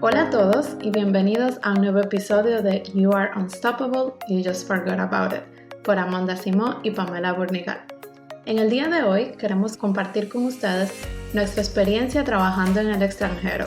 Hola a todos y bienvenidos a un nuevo episodio de You Are Unstoppable, You Just Forgot About It, por Amanda Simó y Pamela Burnigal. En el día de hoy queremos compartir con ustedes nuestra experiencia trabajando en el extranjero.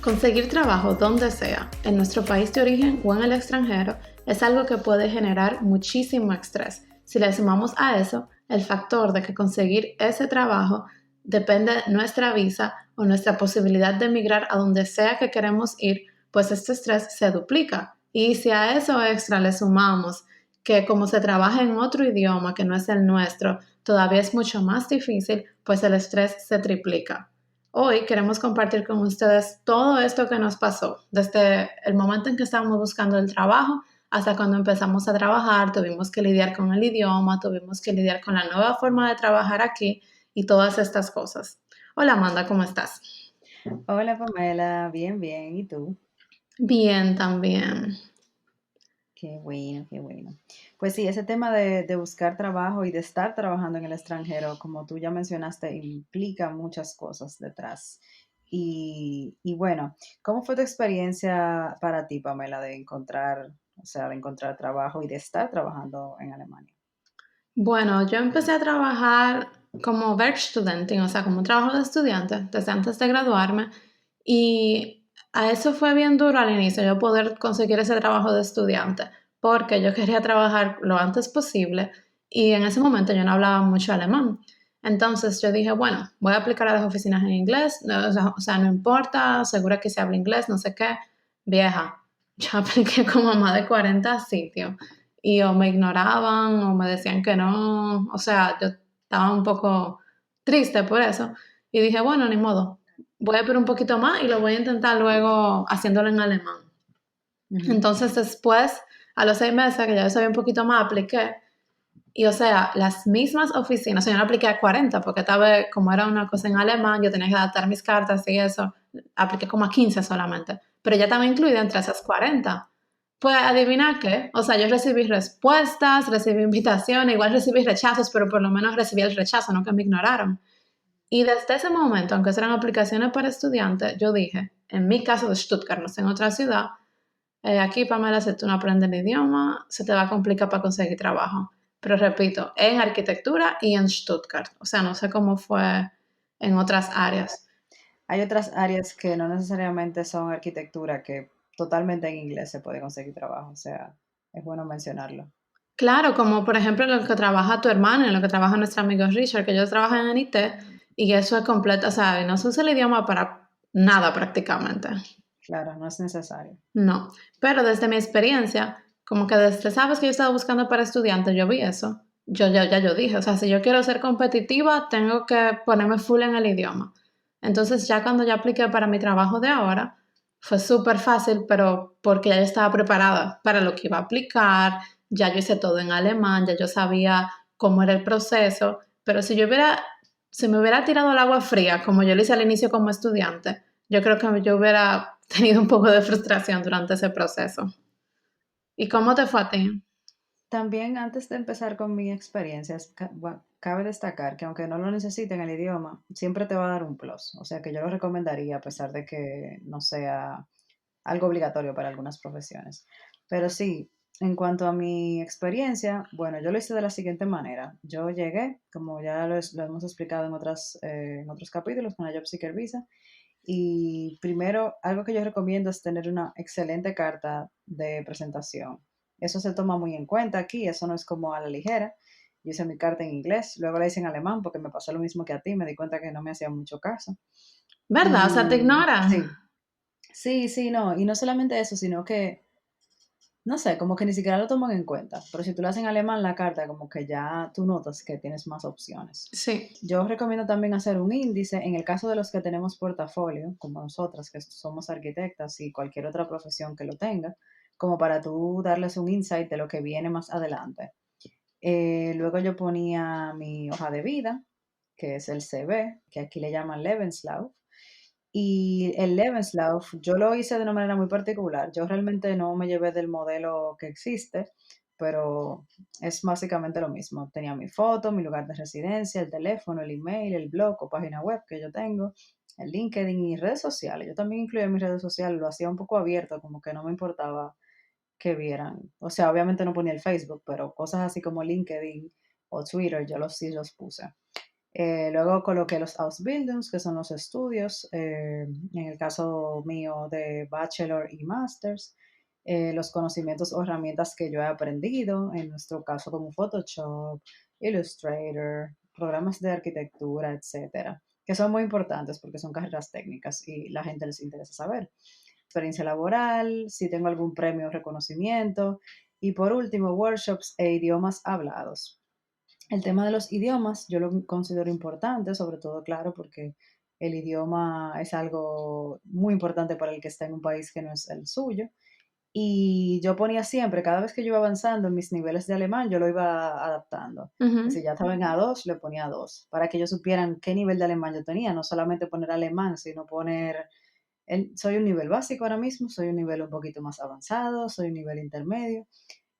Conseguir trabajo donde sea, en nuestro país de origen o en el extranjero, es algo que puede generar muchísimo estrés. Si le sumamos a eso el factor de que conseguir ese trabajo depende de nuestra visa o nuestra posibilidad de emigrar a donde sea que queremos ir, pues este estrés se duplica. Y si a eso extra le sumamos que como se trabaja en otro idioma que no es el nuestro, todavía es mucho más difícil, pues el estrés se triplica. Hoy queremos compartir con ustedes todo esto que nos pasó, desde el momento en que estábamos buscando el trabajo hasta cuando empezamos a trabajar, tuvimos que lidiar con el idioma, tuvimos que lidiar con la nueva forma de trabajar aquí y todas estas cosas. Hola Amanda, ¿cómo estás? Hola Pamela, bien, bien. ¿Y tú? Bien, también. Qué bueno, qué bueno. Pues sí, ese tema de buscar trabajo y de estar trabajando en el extranjero, como tú ya mencionaste, implica muchas cosas detrás. Y bueno, ¿cómo fue tu experiencia para ti, Pamela, de encontrar, o sea, de encontrar trabajo y de estar trabajando en Alemania? Bueno, yo empecé a trabajar como Werkstudentin, o sea, como un trabajo de estudiante desde antes de graduarme y a eso fue bien duro al inicio, yo poder conseguir ese trabajo de estudiante, porque yo quería trabajar lo antes posible y en ese momento yo no hablaba mucho alemán. Entonces yo dije, bueno, voy a aplicar a las oficinas en inglés, no, o sea, no importa, segura que se habla inglés, no sé qué, vieja. Yo apliqué como a más de 40 sitios y o me ignoraban o me decían que no, o sea, yo estaba un poco triste por eso y dije, bueno, ni modo, voy a esperar un poquito más y lo voy a intentar luego haciéndolo en alemán. Ujú. Entonces después, a los 6 meses que ya yo sabía un poquito más, apliqué y o sea, las mismas oficinas, o sea, yo no apliqué a 40 porque esta vez, como era una cosa en alemán, yo tenía que adaptar mis cartas y eso, apliqué como a 15 solamente, pero ya estaba incluida entre esas 40. Pues adivina qué, o sea, yo recibí respuestas, recibí invitaciones, igual recibí rechazos, pero por lo menos recibí el rechazo, no que me ignoraron. Y desde ese momento, aunque eran aplicaciones para estudiantes, yo dije, en mi caso de Stuttgart, no sé, en otra ciudad, aquí, Pamela, si tú no aprendes el idioma, se te va a complicar para conseguir trabajo. Pero repito, en arquitectura y en Stuttgart. O sea, no sé cómo fue en otras áreas. Hay otras áreas que no necesariamente son arquitectura, que totalmente en inglés se puede conseguir trabajo, o sea, es bueno mencionarlo. Claro, como por ejemplo en lo que trabaja tu hermano, en lo que trabaja nuestro amigo Richard, que ellos trabajan en IT y eso es completo, o sea, no se usa el idioma para nada prácticamente. Claro, no es necesario. No, pero desde mi experiencia, como que desde, sabes que yo estaba buscando para estudiantes, yo vi eso. Yo dije, o sea, si yo quiero ser competitiva, tengo que ponerme full en el idioma. Entonces, ya cuando yo apliqué para mi trabajo de ahora, fue súper fácil, pero porque ya yo estaba preparada para lo que iba a aplicar, ya yo hice todo en alemán, ya yo sabía cómo era el proceso, pero si me hubiera tirado al agua fría, como yo lo hice al inicio como estudiante, yo creo que yo hubiera tenido un poco de frustración durante ese proceso. ¿Y cómo te fue a ti? También antes de empezar con mi experiencia, cabe destacar que aunque no lo necesiten el idioma, siempre te va a dar un plus. O sea que yo lo recomendaría a pesar de que no sea algo obligatorio para algunas profesiones. Pero sí, en cuanto a mi experiencia, bueno, yo lo hice de la siguiente manera. Yo llegué, como ya lo hemos explicado en otros capítulos, con la Job Seeker Visa. Y primero, algo que yo recomiendo es tener una excelente carta de presentación. Eso se toma muy en cuenta aquí, eso no es como a la ligera. Yo hice mi carta en inglés, luego la hice en alemán porque me pasó lo mismo que a ti, me di cuenta que no me hacía mucho caso. ¿Verdad? O sea, te Y ignoran. sí, sí, sí, no. Y no solamente eso, sino que, no sé, como que ni siquiera lo toman en cuenta. Pero si tú lo haces en alemán, la carta, como que ya tú notas que tienes más opciones. Sí. Yo recomiendo también hacer un índice en el caso de los que tenemos portafolio, como nosotras, que somos arquitectas y cualquier otra profesión que lo tenga, como para tú darles un insight de lo que viene más adelante. Luego yo ponía mi hoja de vida, que es el CV, que aquí le llaman Lebenslauf. Y el Lebenslauf, yo lo hice de una manera muy particular. Yo realmente no me llevé del modelo que existe, pero es básicamente lo mismo. Tenía mi foto, mi lugar de residencia, el teléfono, el email, el blog o página web que yo tengo, el LinkedIn y redes sociales. Yo también incluía mis redes sociales, lo hacía un poco abierto, como que no me importaba que vieran. O sea, obviamente no ponía el Facebook, pero cosas así como LinkedIn o Twitter, sí los puse. Luego coloqué los Ausbildungs, que son los estudios, en el caso mío de Bachelor y Masters, los conocimientos o herramientas que yo he aprendido, en nuestro caso como Photoshop, Illustrator, programas de arquitectura, etcétera, que son muy importantes porque son carreras técnicas y la gente les interesa saber. Experiencia laboral, si tengo algún premio o reconocimiento, y por último, workshops e idiomas hablados. El tema de los idiomas yo lo considero importante, sobre todo, claro, porque el idioma es algo muy importante para el que está en un país que no es el suyo. Y yo ponía siempre, cada vez que yo iba avanzando en mis niveles de alemán, yo lo iba adaptando. Que Ujú. si ya estaba en A2, le ponía A2, para que ellos supieran qué nivel de alemán yo tenía, no solamente poner alemán, sino poner, soy un nivel básico ahora mismo, soy un nivel un poquito más avanzado, soy un nivel intermedio.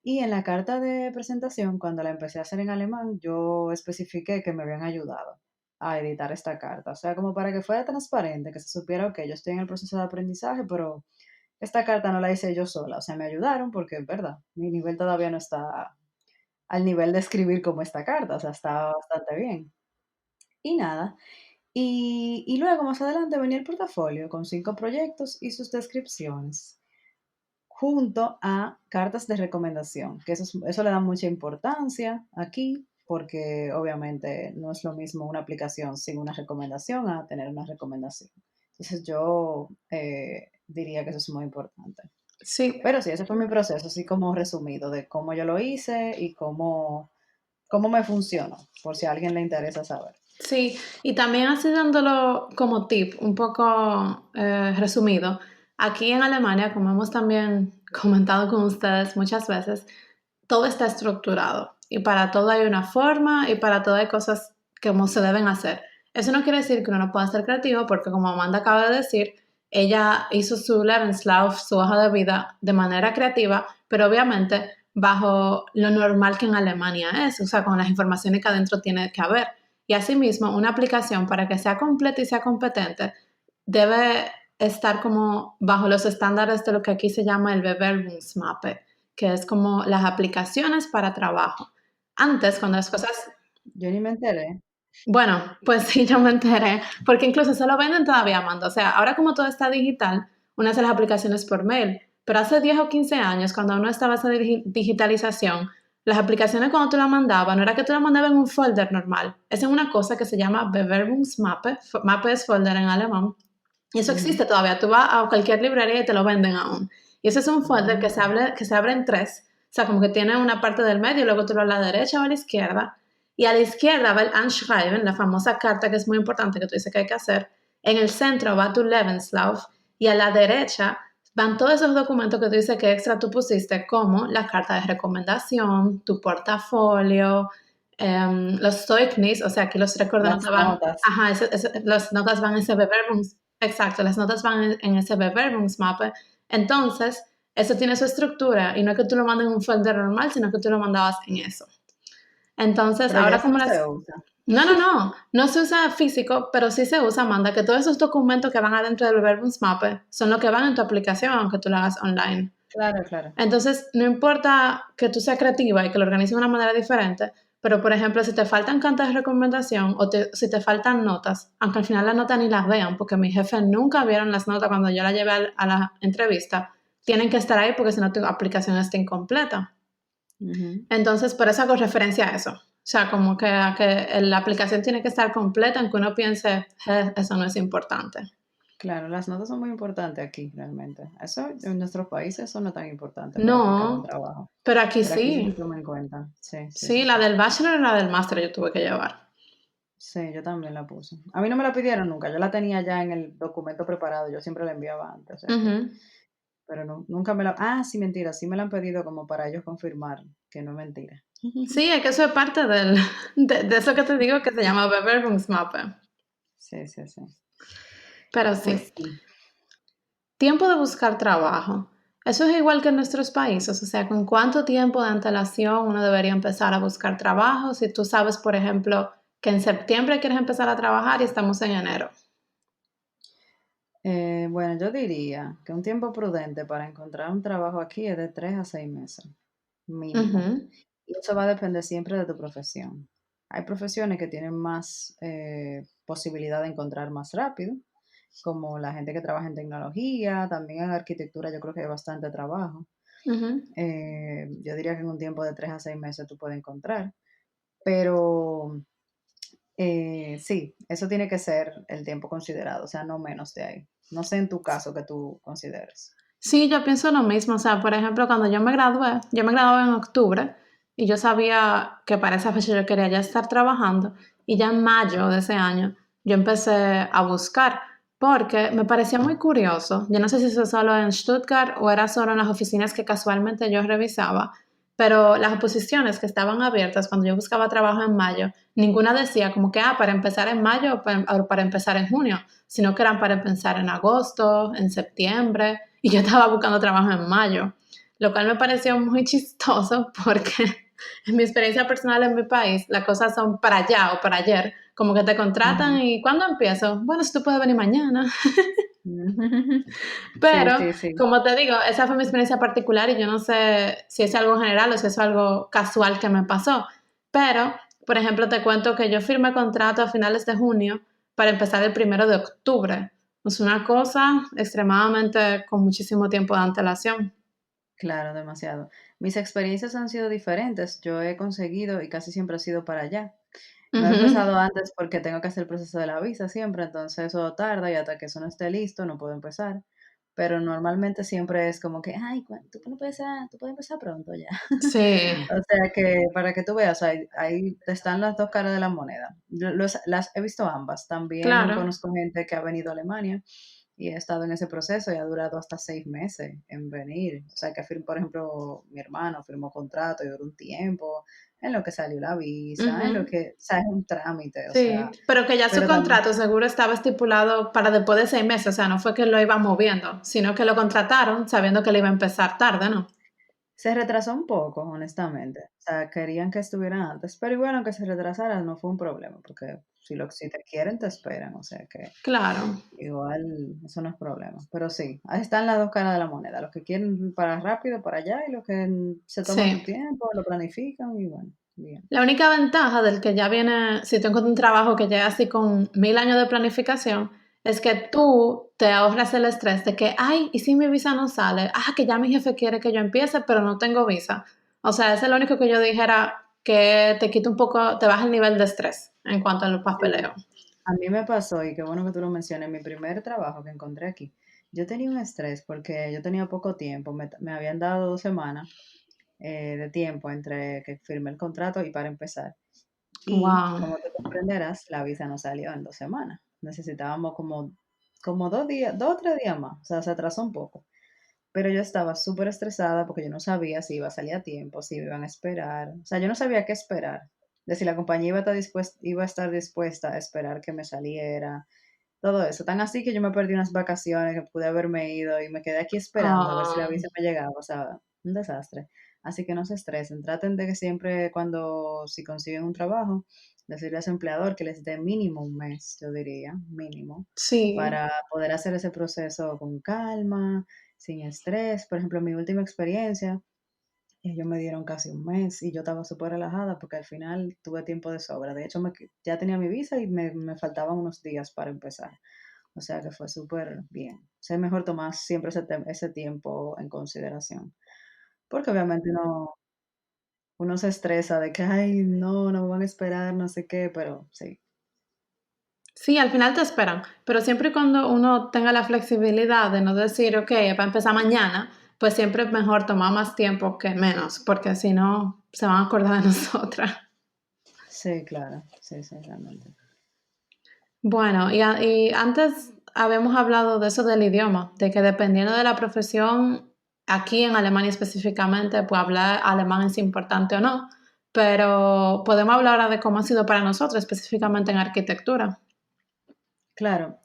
Y en la carta de presentación, cuando la empecé a hacer en alemán, yo especifiqué que me habían ayudado a editar esta carta. O sea, como para que fuera transparente, que se supiera, ok, yo estoy en el proceso de aprendizaje, pero esta carta no la hice yo sola. O sea, me ayudaron porque es verdad, mi nivel todavía no está al nivel de escribir como esta carta, o sea, está bastante bien. Y nada. Y luego más adelante venía el portafolio con 5 proyectos y sus descripciones junto a cartas de recomendación, que eso le da mucha importancia aquí, porque obviamente no es lo mismo una aplicación sin una recomendación a tener una recomendación. Entonces yo diría que eso es muy importante. Sí, Pero sí, ese fue mi proceso, así como resumido, de cómo yo lo hice y cómo me funcionó, por si a alguien le interesa saber. sí, y también así dándolo como tip, un poco resumido, aquí en Alemania, como hemos también comentado con ustedes muchas veces, todo está estructurado y para todo hay una forma y para todo hay cosas como se deben hacer. Eso no quiere decir que uno no pueda ser creativo porque como Amanda acaba de decir, ella hizo su Lebenslauf, su hoja de vida de manera creativa, pero obviamente bajo lo normal que en Alemania es, o sea, con las informaciones que adentro tiene que haber. Y asimismo, una aplicación para que sea completa y sea competente debe estar como bajo los estándares de lo que aquí se llama el Bewerbungsmappe, que es como las aplicaciones para trabajo. Antes, cuando las cosas, Yo ni me enteré. bueno, pues sí, yo me enteré, porque incluso se lo venden todavía, Amanda. O sea, ahora como todo está digital, uno hace las aplicaciones por mail, pero hace 10 o 15 años, cuando uno estaba esa digitalización, las aplicaciones cuando tú la mandabas, no era que tú la mandabas en un folder normal, es en una cosa que se llama Bewerbungsmappe, Mappe es folder en alemán, y eso Ujú. existe todavía, tú vas a cualquier librería y te lo venden aún. Y ese es un folder Ah, que se abre en tres, o sea, como que tiene una parte del medio y luego tú lo a la derecha o a la izquierda, y a la izquierda va el Anschreiben, la famosa carta que es muy importante que tú dices que hay que hacer. En el centro va tu Lebenslauf y a la derecha van todos esos documentos que tú dices que extra tú pusiste, como la carta de recomendación, tu portafolio, los Zeugnis, o sea, aquí los récords de las nota van, notas. ajá, las notas van en ese Bewerbungs, exacto, las notas van en ese Bewerbungsmappe. Entonces, eso tiene su estructura y no es que tú lo mandes en un folder normal, sino que tú lo mandabas en eso. Entonces, Pero ya ahora eso como no las... se usa. No se usa físico, pero sí se usa, Amanda, que todos esos documentos que van adentro del Verbumsmappe son los que van en tu aplicación, aunque tú lo hagas online. Claro, claro. Entonces, no importa que tú seas creativa y que lo organices de una manera diferente, pero por ejemplo, si te faltan cartas de recomendación o si te faltan notas, aunque al final las notas ni las vean, porque mis jefes nunca vieron las notas cuando yo las llevé a la entrevista, tienen que estar ahí porque si no tu aplicación está incompleta. Ujú. Entonces, por eso hago referencia a eso. O sea, como que, a que la aplicación tiene que estar completa, aunque uno piense, eso no es importante". Claro, las notas son muy importantes aquí, realmente. Eso en nuestros países son no tan importantes para aplicar un No, trabajo, pero aquí pero aquí sí se sí. toma en cuenta. Sí, sí, Sí, sí, la sí. del bachelor y la del máster yo tuve que llevar. Sí, yo también la puse. A mí no me la pidieron nunca, yo la tenía ya en el documento preparado, yo siempre la enviaba antes, o sea que, Ujú. pero no, nunca me la, sí, mentira, sí me la han pedido como para ellos confirmar que no es mentira. Sí, es que eso es parte de eso que te digo que se llama Bewerbungsmappe. Sí, sí, sí. Pero Pues sí, sí. tiempo de buscar trabajo. Eso es igual que en nuestros países, o sea, ¿con cuánto tiempo de antelación uno debería empezar a buscar trabajo? Si tú sabes, por ejemplo, que en septiembre quieres empezar a trabajar y estamos en enero. Bueno, yo diría que un tiempo prudente para encontrar un trabajo aquí es de 3 a 6 meses, mínimo. Ujú, Y eso va a depender siempre de tu profesión. Hay profesiones que tienen más posibilidad de encontrar más rápido, como la gente que trabaja en tecnología, también en arquitectura yo creo que hay bastante trabajo. ujú. Yo diría que en un tiempo de 3 a 6 meses tú puedes encontrar, pero sí, eso tiene que ser el tiempo considerado, o sea, no menos de ahí. No sé en tu caso que tú consideres. Sí, yo pienso lo mismo. O sea, por ejemplo, cuando yo me gradué en octubre y yo sabía que para esa fecha yo quería ya estar trabajando y ya en mayo de ese año yo empecé a buscar porque me parecía muy curioso. Yo no sé si eso es solo en Stuttgart o era solo en las oficinas que casualmente yo revisaba, pero las posiciones que estaban abiertas cuando yo buscaba trabajo en mayo, ninguna decía como que, para empezar en mayo o para empezar en junio, sino que eran para empezar en agosto, en septiembre y yo estaba buscando trabajo en mayo, lo cual me pareció muy chistoso porque en mi experiencia personal en mi país, las cosas son para allá o para ayer, como que te contratan Ujú. y ¿cuándo empiezo? Bueno, si tú puedes venir mañana, Sí, pero sí, sí. como te digo, esa fue mi experiencia particular y yo no sé si es algo general o si es algo casual que me pasó, pero, por ejemplo, te cuento que yo firmé contrato a finales de junio para empezar el 1 de octubre. Es una cosa extremadamente con muchísimo tiempo de antelación. Claro, demasiado. Mis experiencias han sido diferentes. Yo he conseguido y casi siempre ha sido para allá. No he Ujú. empezado antes porque tengo que hacer el proceso de la visa siempre, entonces eso tarda y hasta que eso no esté listo no puedo empezar. Pero normalmente siempre es como que, ay, tú no puedes, tú puedes empezar pronto ya. Sí, O sea que para que tú veas, ahí están las dos caras de la moneda. Las he visto ambas. También claro. conozco gente que ha venido a Alemania y he estado en ese proceso y ha durado hasta 6 meses en venir. O sea que, por ejemplo, mi hermano firmó contrato y duró un tiempo, en lo que salió la visa, en lo Ujú. que, o sea, es un trámite, o Sí, sea, pero que ya su pero también contrato seguro estaba estipulado para después de 6 meses, o sea, no fue que lo iba moviendo, sino que lo contrataron sabiendo que le iba a empezar tarde, ¿no? se retrasó un poco, honestamente. O sea, querían que estuviera antes, pero igual aunque se retrasara no fue un problema, porque si te quieren, te esperan, o sea que Claro, igual eso no es problema. Pero sí, ahí están las dos caras de la moneda, los que quieren para rápido, para allá, y los que se toman su sí. tiempo, lo planifican y bueno, bien. La única ventaja del que ya viene, si tú encuentras un trabajo que llega así con 1000 años de planificación, es que tú te ahorras el estrés de que, ay, ¿y si mi visa no sale? Que ya mi jefe quiere que yo empiece, pero no tengo visa. O sea, ese es lo único que yo dijera que te quita un poco, te baja el nivel de estrés en cuanto al Sí, papeleo. a mí me pasó, y qué bueno que tú lo menciones, mi primer trabajo que encontré aquí, yo tenía un estrés porque yo tenía poco tiempo, me habían dado 2 semanas de tiempo entre que firmé el contrato y para empezar. Y Wow. como te comprenderás, la visa no salió en 2 semanas. Necesitábamos como 2 días, 2 o 3 días más, o sea, se atrasó un poco. Pero yo estaba súper estresada porque yo no sabía si iba a salir a tiempo, si me iban a esperar. O sea, yo no sabía qué esperar. De si la compañía iba a estar dispuesta a esperar que me saliera, todo eso. Tan así que yo me perdí unas vacaciones que pude haberme ido y me quedé aquí esperando a ver si la Ah, visa me llegaba. O sea, un desastre. Así que no se estresen. Traten de que siempre si consiguen un trabajo, decirle a su empleador que les dé mínimo un mes, yo diría, mínimo, sí. para poder hacer ese proceso con calma, sin estrés. Por ejemplo, en mi última experiencia, ellos me dieron casi un mes y yo estaba súper relajada porque al final tuve tiempo de sobra. De hecho, ya tenía mi visa y me faltaban unos días para empezar. O sea que fue súper bien. O sea, es mejor tomar siempre ese tiempo en consideración. Porque obviamente uno se estresa de que, ay, no me van a esperar, no sé qué, pero sí, Sí, al final te esperan, pero siempre y cuando uno tenga la flexibilidad de no decir, ok, es para empezar mañana, pues siempre es mejor tomar más tiempo que menos, porque si no, se van a acordar de nosotras. sí, claro, sí, sí, realmente. Bueno, y antes habíamos hablado de eso del idioma, de que dependiendo de la profesión, aquí en Alemania específicamente, pues hablar alemán es importante o no, pero podemos hablar ahora de cómo ha sido para nosotros, específicamente en arquitectura. Claro,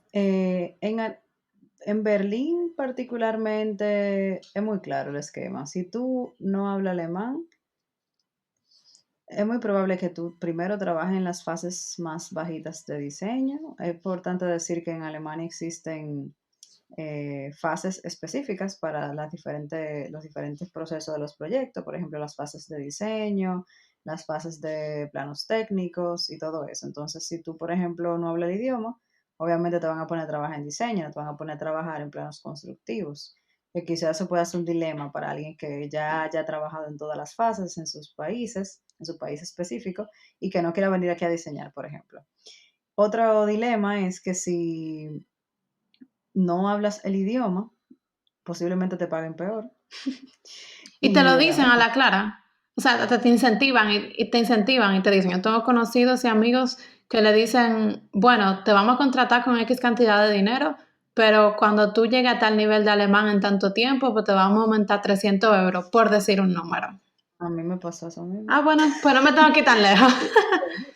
En Berlín particularmente es muy claro el esquema. Si tú no hablas alemán, es muy probable que tú primero trabajes en las fases más bajitas de diseño. Es importante decir que en Alemania existen fases específicas para los diferentes procesos de los proyectos, por ejemplo, las fases de diseño, las fases de planos técnicos y todo eso. Entonces, si tú, por ejemplo, no hablas el idioma, obviamente te van a poner a trabajar en diseño, no te van a poner a trabajar en planos constructivos. Que quizás eso pueda ser un dilema para alguien que ya haya trabajado en todas las fases en sus países, en su país específico, y que no quiera venir aquí a diseñar, por ejemplo. Otro dilema es que si no hablas el idioma, posiblemente te paguen peor. Y te lo Y dicen a realmente, la clara. O sea, te incentivan y te incentivan y te dicen, yo tengo conocidos y amigos que le dicen, bueno, te vamos a contratar con X cantidad de dinero, pero cuando tú llegues a tal nivel de alemán en tanto tiempo, pues te vamos a aumentar 300 euros, por decir un número. a mí me pasó eso mismo. Ah, bueno, pues no me tengo que ir tan lejos.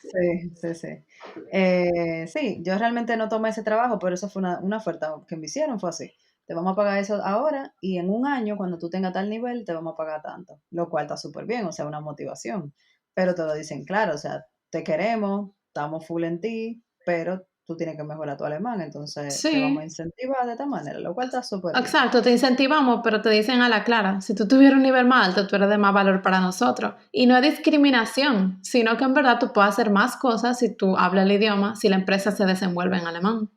Sí, sí, sí. Sí, yo realmente no tomé ese trabajo, pero eso fue una oferta que me hicieron, fue así. Te vamos a pagar eso ahora y en un año, cuando tú tengas tal nivel, te vamos a pagar tanto, lo cual está súper bien, o sea, una motivación. Pero te lo dicen claro, o sea, te queremos, estamos full en ti, pero tú tienes que mejorar tu alemán, entonces te vamos a Sí, incentivar de esta manera, lo cual está súper bien. exacto, te incentivamos, pero te dicen a la clara, si tú tuvieras un nivel más alto, tú eres de más valor para nosotros. Y no es discriminación, sino que en verdad tú puedes hacer más cosas si tú hablas el idioma, si la empresa se desenvuelve en alemán.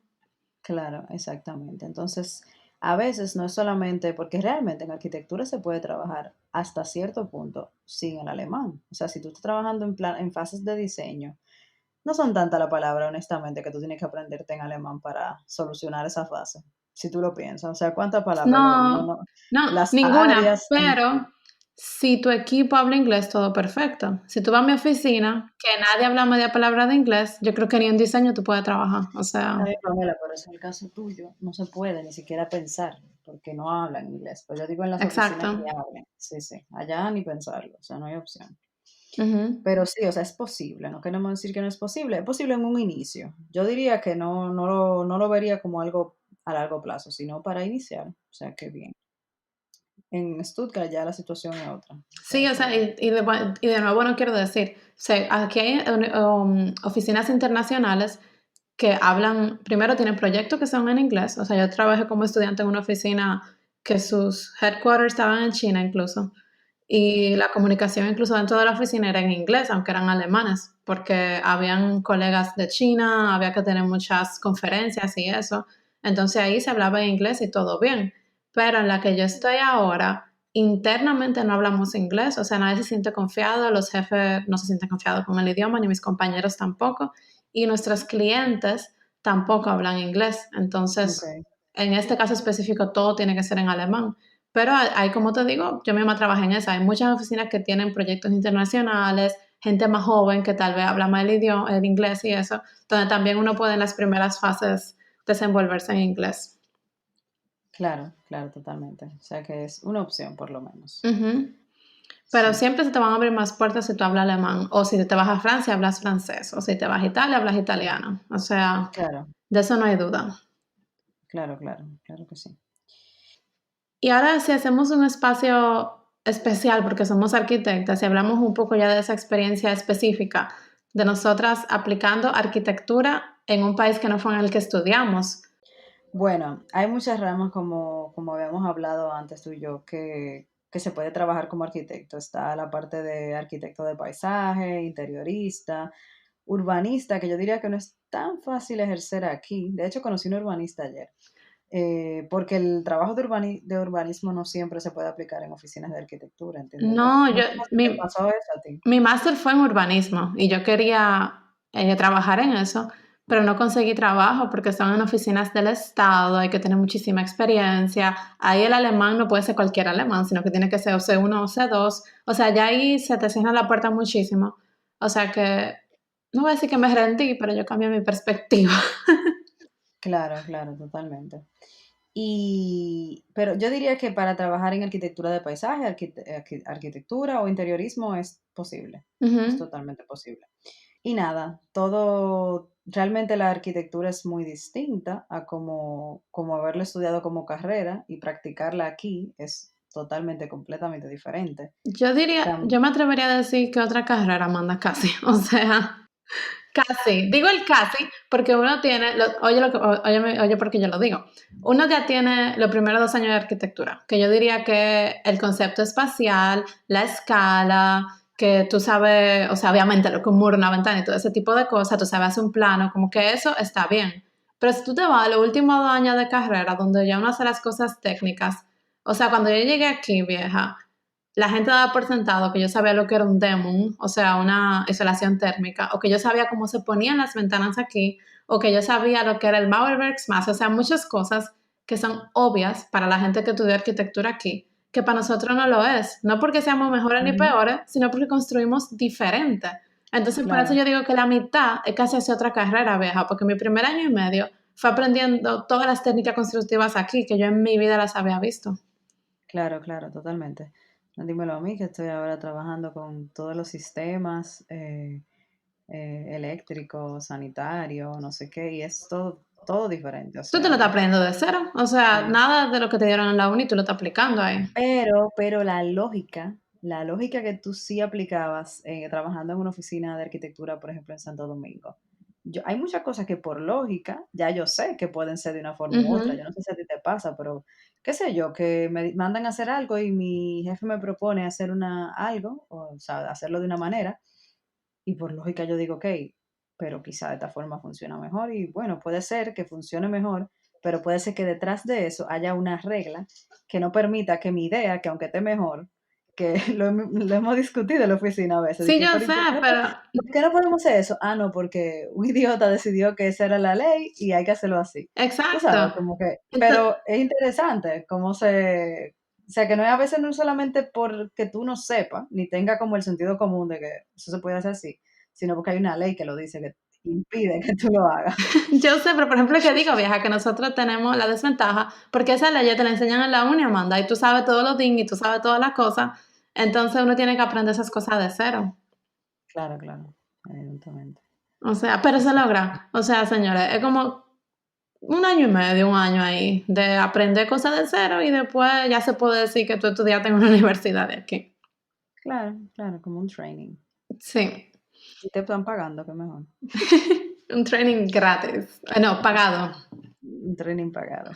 Claro, exactamente. Entonces, a veces no es solamente porque realmente en arquitectura se puede trabajar hasta cierto punto sin el alemán. O sea, si tú estás trabajando en fases de diseño, no son tanta la palabra, honestamente, que tú tienes que aprenderte en alemán para solucionar esa fase, si tú lo piensas. O sea, ¿cuántas palabras? No, No, no. no, Las ninguna, áreas son... pero si tu equipo habla inglés, todo perfecto. Si tú vas a mi oficina, que nadie habla media palabra de inglés, yo creo que ni en diseño tú puedes trabajar. O Está sea, bien, Pamela, pero eso en el caso tuyo no se puede ni siquiera pensar porque no hablan inglés. Pues yo digo en las oficinas que exacto. hablen. Sí, sí. Allá ni pensarlo. O sea, no hay opción. Ujú. Pero sí, o sea, es posible, no queremos decir que no es posible en un inicio. Yo diría que no lo vería como algo a largo plazo, sino para iniciar, o sea, que bien. En Stuttgart ya la situación es otra, o Sí, sea o sea, que y de nuevo no quiero decir, o sea, aquí hay oficinas internacionales que hablan, primero tienen proyectos que son en inglés, o sea, yo trabajé como estudiante en una oficina que sus headquarters estaban en China incluso, y la comunicación incluso dentro de la oficina era en inglés, aunque eran alemanes, porque habían colegas de China, había que tener muchas conferencias y eso, entonces ahí se hablaba en inglés y todo bien, pero en la que yo estoy ahora, internamente no hablamos inglés, o sea, nadie se siente confiado, los jefes no se sienten confiados con el idioma, ni mis compañeros tampoco, y nuestros clientes tampoco hablan inglés. Entonces, okey, en este caso específico, todo tiene que ser en alemán. Pero hay, como te digo, yo misma trabajé en esa. Hay muchas oficinas que tienen proyectos internacionales, gente más joven que tal vez habla más el idioma, el inglés y eso, donde también uno puede en las primeras fases desenvolverse en inglés. claro, claro, totalmente. O sea que es una opción por lo menos. Ujú. Pero Sí, siempre se te van a abrir más puertas si tú hablas alemán, o si te vas a Francia, hablas francés, o si te vas a Italia, hablas italiano. O sea, claro, de eso no hay duda. claro, claro, claro que sí. Y ahora si hacemos un espacio especial, porque somos arquitectas, y hablamos un poco ya de esa experiencia específica de nosotras aplicando arquitectura en un país que no fue en el que estudiamos. Bueno, hay muchas ramas como habíamos hablado antes tú y yo, que se puede trabajar como arquitecto. Está la parte de arquitecto de paisaje, interiorista, urbanista, que yo diría que no es tan fácil ejercer aquí. De hecho, conocí un urbanista ayer, porque el trabajo de urbanismo no siempre se puede aplicar en oficinas de arquitectura, entiendo yo. No, No sé si te pasó eso a ti. mi máster fue en urbanismo y yo quería trabajar en eso, pero no conseguí trabajo porque son en oficinas del Estado, hay que tener muchísima experiencia. Ahí el alemán no puede ser cualquier alemán, sino que tiene que ser o C1 o C2. O sea, ya ahí se te cierra la puerta muchísimo. O sea que, no voy a decir que me rendí, pero yo cambié mi perspectiva. Claro, claro, totalmente. Pero yo diría que para trabajar en arquitectura de paisaje, arquitectura o interiorismo es posible, es Ujú. totalmente posible. Y nada, todo, realmente la arquitectura es muy distinta a como haberla estudiado como carrera y practicarla aquí es totalmente, completamente diferente. Yo diría, Tam- yo me atrevería a decir que otra carrera manda casi, o sea, casi. Digo el casi porque uno tiene, oye, oye porque yo lo digo, uno ya tiene los primeros 2 años de arquitectura, que yo diría que el concepto espacial, la escala, que tú sabes, o sea, obviamente lo que un muro, una ventana y todo ese tipo de cosas, tú sabes hacer un plano, como que eso está bien. Pero si tú te vas a los últimos 2 años de carrera, donde ya uno hace las cosas técnicas, o sea, cuando yo llegué aquí, vieja, la gente daba por sentado que yo sabía lo que era un demon, o sea, una insolación térmica, o que yo sabía cómo se ponían las ventanas aquí, o que yo sabía lo que era el Mauerwerks más, o sea, muchas cosas que son obvias para la gente que estudia arquitectura aquí, que para nosotros no lo es, no porque seamos mejores ni Ujú, peores, sino porque construimos diferente. Entonces, por eso claro, yo digo que la mitad es casi hacia otra carrera, vieja, porque mi primer año y medio fue aprendiendo todas las técnicas constructivas aquí, que yo en mi vida las había visto. claro, claro, totalmente. No, dímelo a mí, que estoy ahora trabajando con todos los sistemas eléctricos, sanitarios, no sé qué, y es todo diferente, o Tú te lo estás sea, aprendiendo de cero, o sea, sí. nada de lo que te dieron en la uni tú lo estás aplicando ahí. Pero la lógica que tú sí aplicabas trabajando en una oficina de arquitectura, por ejemplo, en Santo Domingo. Hay muchas cosas que por lógica ya yo sé que pueden ser de una forma u otra. Ujú. Yo no sé si a ti te pasa, pero qué sé yo, que me mandan a hacer algo y mi jefe me propone hacer algo, o sea, hacerlo de una manera, y por lógica yo digo, ok, pero quizá de esta forma funciona mejor y bueno, puede ser que funcione mejor, pero puede ser que detrás de eso haya una regla que no permita que mi idea, que aunque esté mejor, que lo hemos discutido en la oficina a veces, de Sí, que, yo pero sé, pero por qué no podemos hacer eso? Ah, no, porque un idiota decidió que esa era la ley y hay que hacerlo así. Tú exacto. sabes, como que, Ento- pero es interesante o sea, que no es a veces no es solamente porque tú no sepas, ni tenga como el sentido común de que eso se puede hacer así, sino porque hay una ley que lo dice, que impide que tú lo hagas. yo sé, pero por ejemplo, que digo, vieja, que nosotros tenemos la desventaja, porque esa ley ya te la enseñan en la uni, Amanda, y tú sabes todos los ding y tú sabes todas las cosas, entonces uno tiene que aprender esas cosas de cero. Claro, claro, evidentemente. O sea, pero se Así. logra. O sea, señores, es como 1 año y medio, 1 año ahí, de aprender cosas de cero y después ya se puede decir que tú estudiaste en una universidad de aquí. Claro, claro, como un training. Sí. Y te están pagando, qué mejor. Un training gratis. No, pagado. Un training pagado.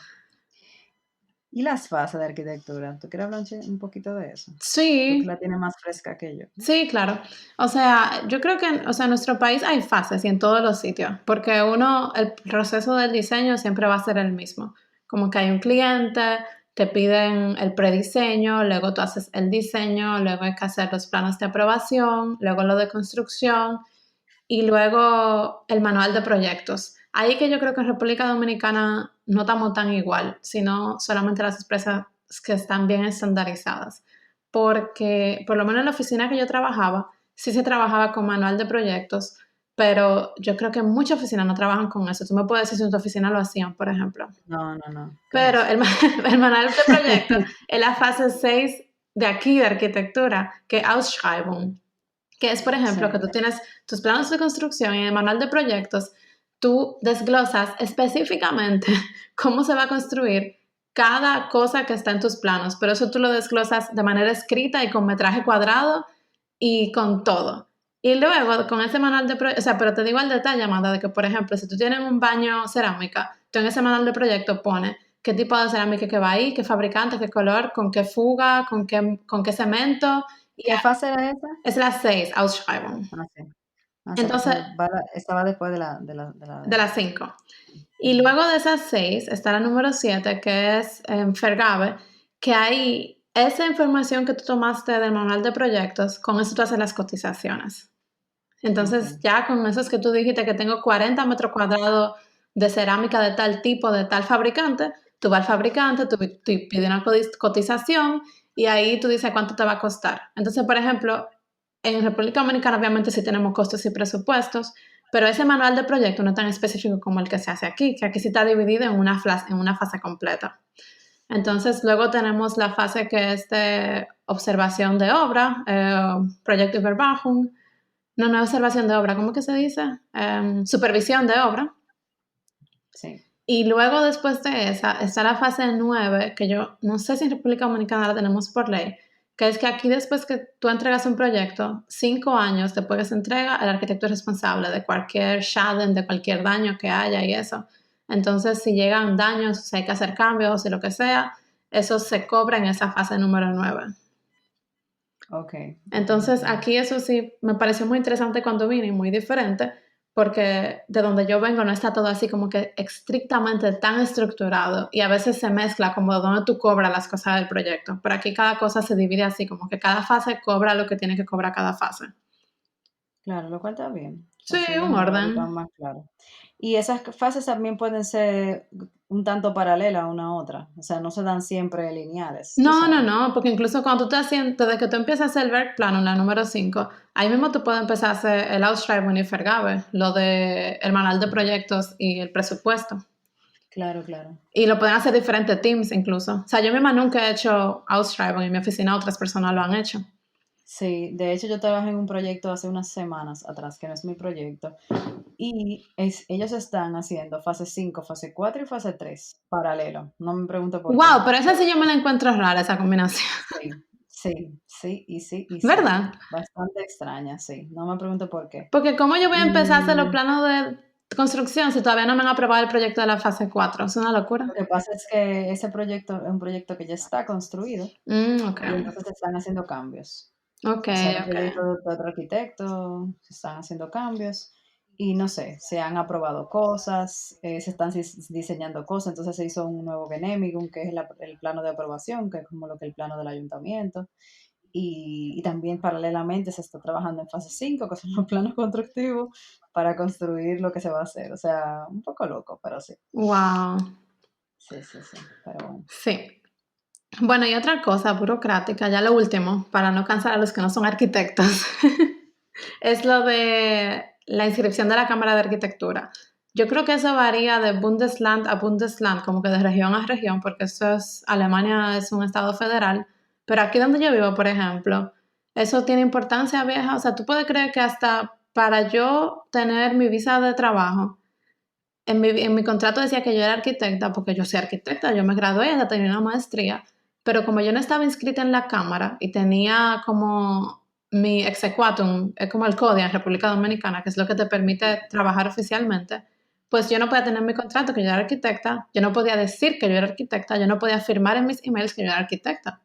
¿Y las fases de arquitectura? ¿Tú quieres hablar un poquito de eso? Tú que Sí, la tienes más fresca que yo. sí, claro. O sea, yo creo que, o sea, en nuestro país hay fases y en todos los sitios, porque el proceso del diseño siempre va a ser el mismo. Como que hay un cliente, te piden el prediseño, luego tú haces el diseño, luego hay que hacer los planos de aprobación, luego lo de construcción y luego el manual de proyectos. Ahí que yo creo que en República Dominicana no estamos tan igual, sino solamente las empresas que están bien estandarizadas. Porque por lo menos en la oficina que yo trabajaba, sí se trabajaba con manual de proyectos, pero yo creo que muchas oficinas no trabajan con eso. Tú me puedes decir si en tu oficina lo hacían, por ejemplo. No, no, no. ¿Qué Pero es eso? el manual de proyectos es la fase 6 de aquí de arquitectura, que es Ausschreibung, que es, por Sí. ejemplo, que tú tienes tus planos de construcción y en el manual de proyectos, tú desglosas específicamente cómo se va a construir cada cosa que está en tus planos, pero eso tú lo desglosas de manera escrita y con metraje cuadrado y con todo. Y luego, con ese manual de proyecto, o sea, pero te digo el detalle, Amanda, de que, por ejemplo, si tú tienes un baño cerámica, tú en ese manual de proyecto pones qué tipo de cerámica que va ahí, qué fabricante, qué color, con qué fuga, con qué cemento, y ¿Qué fase era esa? es las 6, Ausschreibung. Ah, sí. Ah, o sea, que Entonces, esa va después de la de de las esta. 5. Y Ujú. luego de esas 6 está la número 7, que es Vergabe, que hay esa información que tú tomaste del manual de proyectos, con eso tú haces las cotizaciones. Entonces, Ok. ya con esos que tú dijiste que tengo 40 metros cuadrados de cerámica de tal tipo, de tal fabricante, tú vas al fabricante, tú pides una cotización y ahí tú dices cuánto te va a costar. Entonces, por ejemplo, en República Dominicana obviamente sí tenemos costos y presupuestos, pero ese manual de proyecto no es tan específico como el que se hace aquí, que aquí sí está dividido en una fase completa. Entonces, luego tenemos la fase que es de observación de obra, Project Überwachung, no es observación de obra, ¿cómo que se dice? Supervisión de obra. Sí. Y luego después de esa está la fase 9, que yo no sé si en República Dominicana la tenemos por ley, que es que aquí después que tú entregas un proyecto, 5 años después que se entrega, el arquitecto es responsable de cualquier shaden, de cualquier daño que haya y eso. Entonces, si llegan daños, si hay que hacer cambios o si lo que sea, eso se cobra en esa fase número 9. Ok. Entonces, aquí eso sí me pareció muy interesante cuando vine y muy diferente, porque de donde yo vengo no está todo así como que estrictamente tan estructurado y a veces se mezcla como de donde tú cobras las cosas del proyecto. Pero aquí cada cosa se divide así, como que cada fase cobra lo que tiene que cobrar cada fase. Claro, lo cual está bien. Sí, Así es un mejor y va orden. más claro. Y esas fases también pueden ser un tanto paralelas una a otra. O sea, no se dan siempre lineales, tú sabes. No, porque incluso cuando tú estás haciendo, desde que tú empiezas a hacer el work plan, en la número 5, ahí mismo tú puedes empezar a hacer el Ausschreibung y Vergabe, lo de el manual de proyectos y el presupuesto. Claro, claro. Y lo pueden hacer diferentes teams incluso. O sea, yo misma nunca he hecho Ausschreibung en mi oficina, otras personas lo han hecho. Sí, de hecho yo trabajé en un proyecto hace unas semanas atrás, que no es mi proyecto, y ellos están haciendo fase 5, fase 4 y fase 3 paralelo. No me pregunto por Wow, qué. pero esa sí yo me la encuentro rara, esa combinación. Sí, sí, sí y sí y sí. ¿Verdad? Bastante extraña, sí. No me pregunto por qué. Porque ¿cómo yo voy a empezar a hacer los Y planos de construcción si todavía no me han aprobado el proyecto de la fase 4? Es una locura. lo que pasa es que ese proyecto es un proyecto que ya está construido Ok. y entonces se están haciendo cambios. Ok, O sea, era un ok. proyecto de otro arquitecto, se están haciendo cambios y no sé, se han aprobado cosas, se están diseñando cosas, entonces se hizo un nuevo Genehmigung, que es el plano de aprobación, que es como lo que el plano del ayuntamiento. Y también paralelamente se está trabajando en fase 5 que son los planos constructivos, para construir lo que se va a hacer. O sea, un poco loco, pero sí. Wow. Sí, sí, sí. Pero bueno. Sí. Bueno, y otra cosa burocrática, ya lo último, para no cansar a los que no son arquitectos, es lo de la inscripción de la Cámara de Arquitectura. Yo creo que eso varía de Bundesland a Bundesland, como que de región a región, porque eso es, Alemania es un estado federal, pero aquí donde yo vivo, por ejemplo, eso tiene importancia vieja, o sea, tú puedes creer que hasta para yo tener mi visa de trabajo, en mi contrato decía que yo era arquitecta, porque yo soy arquitecta, yo me gradué, ya tenía una maestría, pero como yo no estaba inscrita en la Cámara y tenía como mi exequatum, es como el CODIA en República Dominicana, que es lo que te permite trabajar oficialmente, pues yo no podía tener mi contrato que yo era arquitecta, yo no podía decir que yo era arquitecta, yo no podía firmar en mis emails que yo era arquitecta.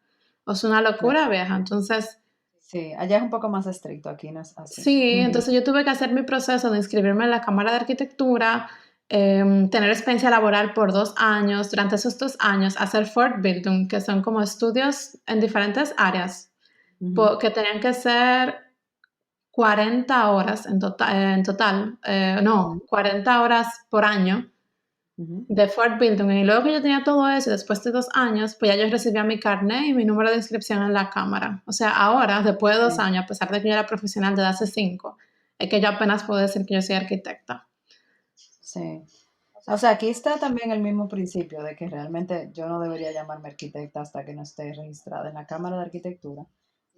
Es una Claro. locura, vieja. Entonces, Sí, allá es un poco más estricto, aquí no es así. sí, entonces yo tuve que hacer mi proceso de inscribirme en la Cámara de Arquitectura, tener experiencia laboral por 2 años, durante esos 2 años hacer Fortbildung, que son como estudios en diferentes áreas, Ujú, que tenían que ser 40 horas en total, no, ujú, 40 horas por año ujú. de Fortbildung. Y luego que yo tenía todo eso, después de 2 años, pues ya yo recibía mi carnet y mi número de inscripción en la cámara. O sea, ahora, después de dos Sí, años, a pesar de que yo era profesional desde hace 5, es que yo apenas puedo decir que yo soy arquitecta. sí. O sea, aquí está también el mismo principio de que realmente yo no debería llamarme arquitecta hasta que no esté registrada en la Cámara de Arquitectura.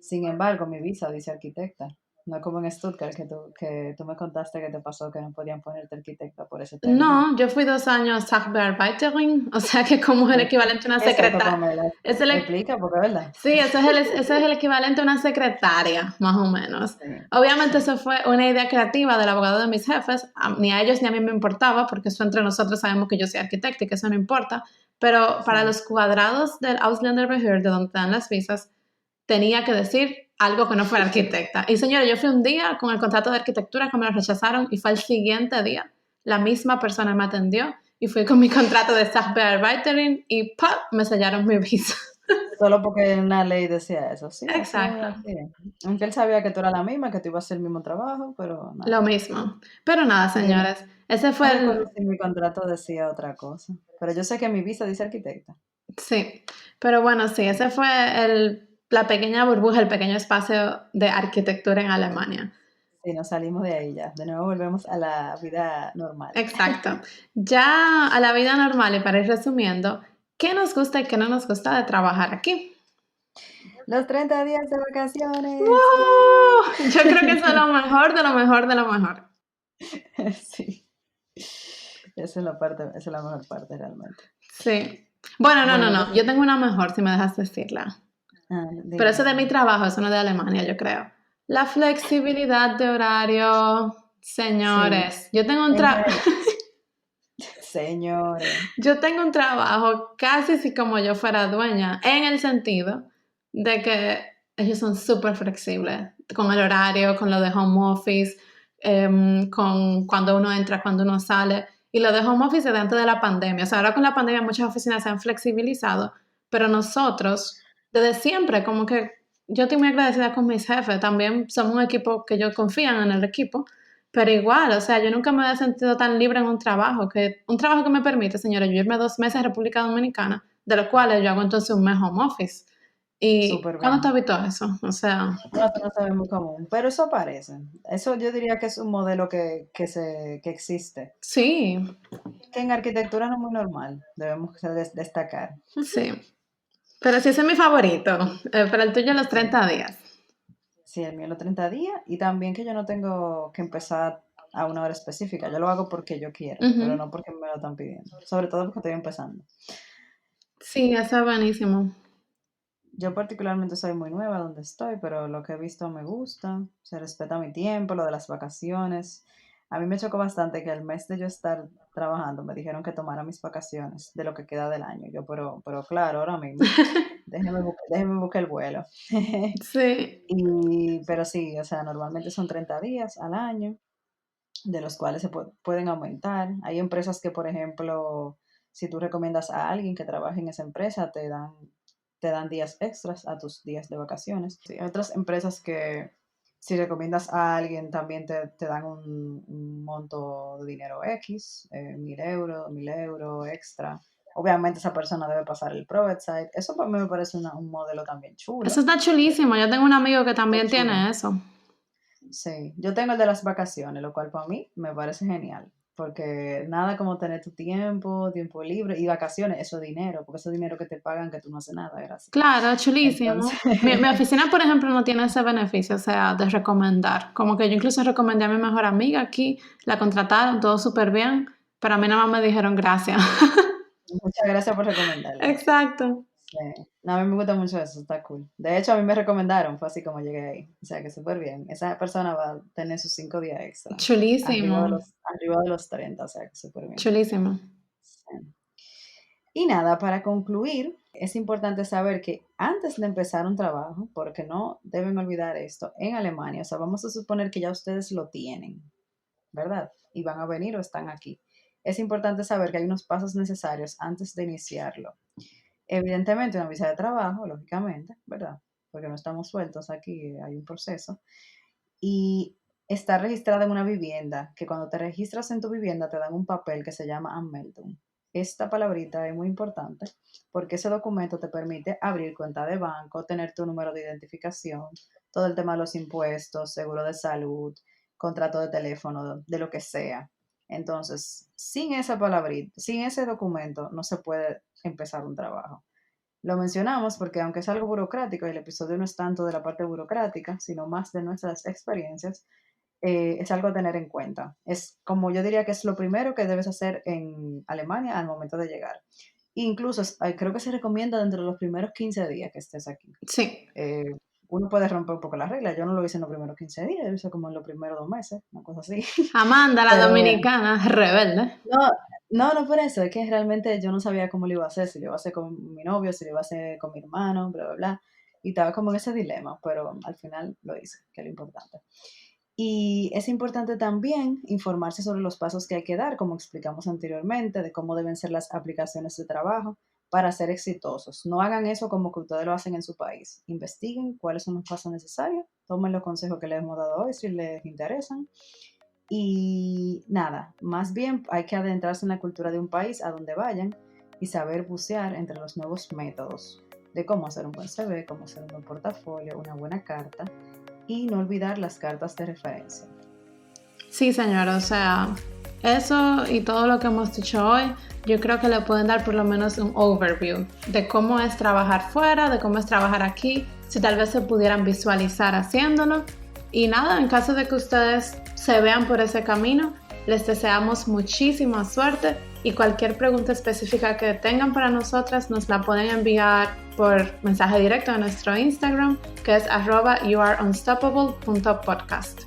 Sin embargo, mi visa dice arquitecta. No es como en Stuttgart que tú me contaste que te pasó que no podían ponerte arquitecta por ese término. No, yo fui 2 años Sachbearbeiterin, o sea que como el ¿Qué equivalente a una qué es eso, secretaria. Pamela? Explica, porque es verdad. Sí, ese es el equivalente a una secretaria, más o menos. Sí, Obviamente sí, eso fue una idea creativa del abogado de mis jefes, ni a ellos ni a mí me importaba, porque eso entre nosotros sabemos que yo soy arquitecta y que eso no importa, pero para sí. los cuadrados del Ausländerbehörde, de donde te dan las visas, tenía que decir algo que no fuera arquitecta. Y señora, yo fui un día con el contrato de arquitectura que me lo rechazaron y fue el siguiente día. La misma persona me atendió y fui con mi contrato de Sachbearbeiterin y ¡pap! Me sellaron mi visa. Solo porque una ley decía eso. Sí, Exacto. así es. Aunque él sabía que tú eras la misma, que tú ibas a hacer el mismo trabajo, pero Lo nada. mismo. Pero nada, Yo no, señores, ese no fue recuerdo el... si mi contrato decía otra cosa. Pero yo sé que mi visa dice arquitecta. Sí, pero bueno, sí, ese fue la pequeña burbuja, el pequeño espacio de arquitectura en Alemania. Sí, nos salimos de ahí ya. De nuevo volvemos a la vida normal. Exacto. Ya a la vida normal y para ir resumiendo, ¿qué nos gusta y qué no nos gusta de trabajar aquí? Los 30 días de vacaciones. ¡Wow! Yo creo que eso es lo mejor de lo mejor de lo mejor. Sí. Esa es la mejor parte realmente. Sí. Bueno, Bueno, no. Yo tengo una mejor, si me dejas decirla. Pero eso de mi trabajo, eso no es de Alemania, yo creo. La flexibilidad de horario, sí. señores. Yo tengo Señores. yo tengo un trabajo casi si como yo fuera dueña, en el sentido de que ellos son súper flexibles con el horario, con lo de home office, con cuando uno entra, cuando uno sale. Y lo de home office de antes de la pandemia. O sea, ahora con la pandemia muchas oficinas se han flexibilizado, pero nosotros, desde siempre, como que yo estoy muy agradecida con mis jefes. También somos un equipo que ellos confían en el equipo. Pero igual, o sea, yo nunca me había sentido tan libre en un trabajo que me permite, señora, yo irme 2 meses a República Dominicana, de los cuales yo hago entonces un mes home office. ¿Y Súper cuándo te bien. has visto eso? O sea, No, eso no se ve muy común, pero eso aparece. Eso yo diría que es un modelo que existe. sí, Que en arquitectura no es muy normal, debemos destacar. sí. Pero sí, ese es mi favorito. Pero el tuyo los Sí. 30 días. Sí, el mío los 30 días y también que yo no tengo que empezar a una hora específica. Yo lo hago porque yo quiero, pero Ujú. no porque me lo están pidiendo. Sobre todo porque estoy empezando. Sí, eso es buenísimo. Yo particularmente soy muy nueva donde estoy, pero lo que he visto me gusta. Se respeta mi tiempo, lo de las vacaciones. A mí me chocó bastante que al mes de yo estar trabajando me dijeron que tomara mis vacaciones de lo que queda del año. Yo, pero claro, ahora mismo, déjeme buscar el vuelo. Sí. Pero sí, o sea, normalmente son 30 días al año, de los cuales pueden aumentar. Hay empresas que, por ejemplo, si tú recomiendas a alguien que trabaje en esa empresa, te dan días extras a tus días de vacaciones. Sí, hay otras empresas que si recomiendas a alguien también te dan un monto de dinero X, 1.000 euros, 1.000 euros extra. Obviamente esa persona debe pasar el Provetside. Eso para mí me parece un modelo también Eso chulo. está chulísimo. Yo tengo un amigo que Muy también chulo. tiene eso. Sí, yo tengo el de las vacaciones, lo cual para mí me parece genial, porque nada como tener tu tiempo libre y vacaciones, eso es dinero, porque eso es dinero que te pagan que tú no haces nada, gracias. Claro, Entonces, chulísimo. Mi oficina, por ejemplo, no tiene ese beneficio, o sea, de recomendar. Como que yo incluso recomendé a mi mejor amiga aquí, la contrataron, todo súper bien, pero a mí nada más me dijeron gracias. muchas gracias por recomendarla. Exacto. Sí. No, a mí me gusta mucho eso, está cool. De hecho, a mí me recomendaron, fue así como llegué ahí. O sea, que súper bien. Esa persona va a tener sus 5 días extra, Chulísimo, arriba de los 30, o sea, que súper bien. chulísimo. Sí. Y nada, para concluir, es importante saber que antes de empezar un trabajo, porque no deben olvidar esto, en Alemania, o sea, vamos a suponer que ya ustedes lo tienen, ¿verdad? Y van a venir o están aquí. Es importante saber que hay unos pasos necesarios antes de iniciarlo. Evidentemente, una visa de trabajo, lógicamente, ¿verdad? Porque no estamos sueltos aquí, hay un proceso. Y estar registrada en una vivienda, que cuando te registras en tu vivienda te dan un papel que se llama Anmeldung. Esta palabrita es muy importante porque ese documento te permite abrir cuenta de banco, tener tu número de identificación, todo el tema de los impuestos, seguro de salud, contrato de teléfono, de lo que sea. Entonces, sin esa palabrita, sin ese documento, no se puede empezar un trabajo. Lo mencionamos porque aunque es algo burocrático y el episodio no es tanto de la parte burocrática, sino más de nuestras experiencias, es algo a tener en cuenta. Es como yo diría que es lo primero que debes hacer en Alemania al momento de llegar. Incluso creo que se recomienda dentro de los primeros 15 días que estés aquí. Sí. Eh, Uno puede romper un poco las reglas. Yo no lo hice en los primeros 15 días, lo hice como en los primeros 2 meses, una cosa así. Amanda, la Pero dominicana, rebelde. no, no por eso, es que realmente yo no sabía cómo lo iba a hacer, si lo iba a hacer con mi novio, si lo iba a hacer con mi hermano, bla, bla, bla. Y estaba como en ese dilema, pero al final lo hice, que es lo importante. Y es importante también informarse sobre los pasos que hay que dar, como explicamos anteriormente, de cómo deben ser las aplicaciones de trabajo para ser exitosos. No hagan eso como que ustedes lo hacen en su país. Investiguen cuáles son los pasos necesarios, tomen los consejos que les hemos dado hoy si les interesan. Y nada, más bien hay que adentrarse en la cultura de un país a donde vayan y saber bucear entre los nuevos métodos de cómo hacer un buen CV, cómo hacer un buen portafolio, una buena carta y no olvidar las cartas de referencia. Sí, señora, o sea, eso y todo lo que hemos dicho hoy, yo creo que le pueden dar por lo menos un overview de cómo es trabajar fuera, de cómo es trabajar aquí si tal vez se pudieran visualizar haciéndolo. Y nada, en caso de que ustedes se vean por ese camino, les deseamos muchísima suerte y cualquier pregunta específica que tengan para nosotras nos la pueden enviar por mensaje directo a nuestro Instagram, que es @youareunstoppable.podcast.